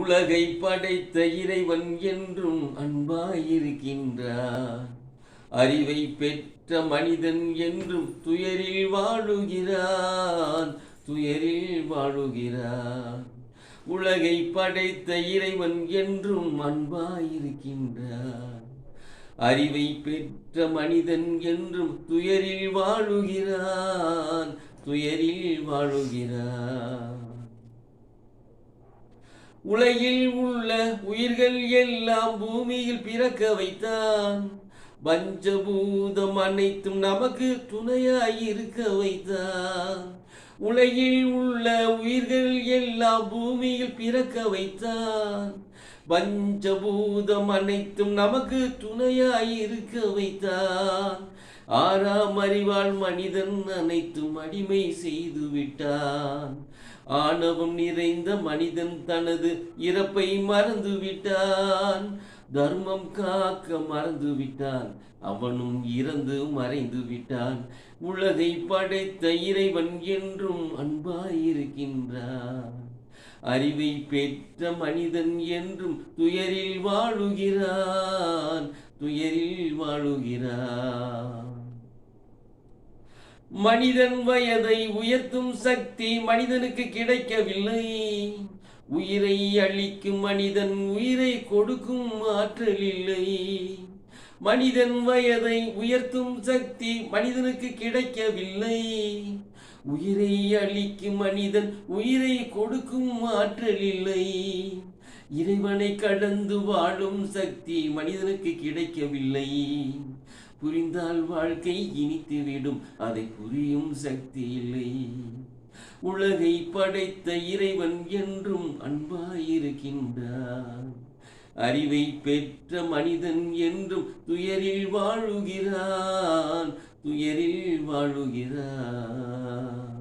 உலகை படைத்த இறைவன் என்றும் அன்பாயிருக்கின்றார். அறிவை பெற்ற மனிதன் என்றும் துயரில் வாழுகிறான், துயரில் வாழுகிறான். உலகை படைத்த இறைவன் என்றும் அன்பாயிருக்கின்றார். அறிவை பெற்ற மனிதன் என்றும் துயரில் வாழுகிறான், துயரில் வாழுகிறான். உலகில் உள்ள உயிர்கள் எல்லாம் பூமியில் பிறக்க வைத்தான். பஞ்சபூதம் அனைத்தும் நமக்கு துணையாயிருக்க வைத்தான். உலகில் உள்ள உயிர்கள் எல்லாம் பூமியில் பிறக்க வைத்தான். பஞ்சபூதம் அனைத்தும் நமக்கு துணையாயிருக்க வைத்தான். ஆறாம் அறிவால் மனிதன் அனைத்தும் அடிமை செய்து விட்டான். ஆணவம் நிறைந்த மனிதன் தனது இறப்பை மறந்து விட்டான். தர்மம் காக்க மறந்து விட்டான், அவனும் இறந்து மறைந்து விட்டான். உலகை படைத்த இறைவன் என்றும் அன்பாயிருக்கின்றான். அறிவை பெற்ற மனிதன் என்றும் துயரில் வாழுகிறான், துயரில் வாழுகிறான். மனிதன் வயதை உயர்த்தும் சக்தி மனிதனுக்கு கிடைக்கவில்லை. உயிரை அளிக்கும் மனிதன் உயிரை கொடுக்கும் ஆற்றல் இல்லை. மனிதன் வயதை உயர்த்தும் சக்தி மனிதனுக்கு கிடைக்கவில்லை. உயிரை அளிக்கும் மனிதன் உயிரை கொடுக்கும் ஆற்றல் இல்லை. இறைவனை கடந்து வாழும் சக்தி மனிதனுக்கு கிடைக்கவில்லை. புரிந்தால் வாழ்க்கை இனித்துவிடும், அதை புரியும் சக்தி இல்லை. உலகை படைத்த இறைவன் என்றும் அன்பாயிருக்கின்றான். அறிவை பெற்ற மனிதன் என்றும் துயரில் வாழுகிறான், துயரில் வாழுகிறான்.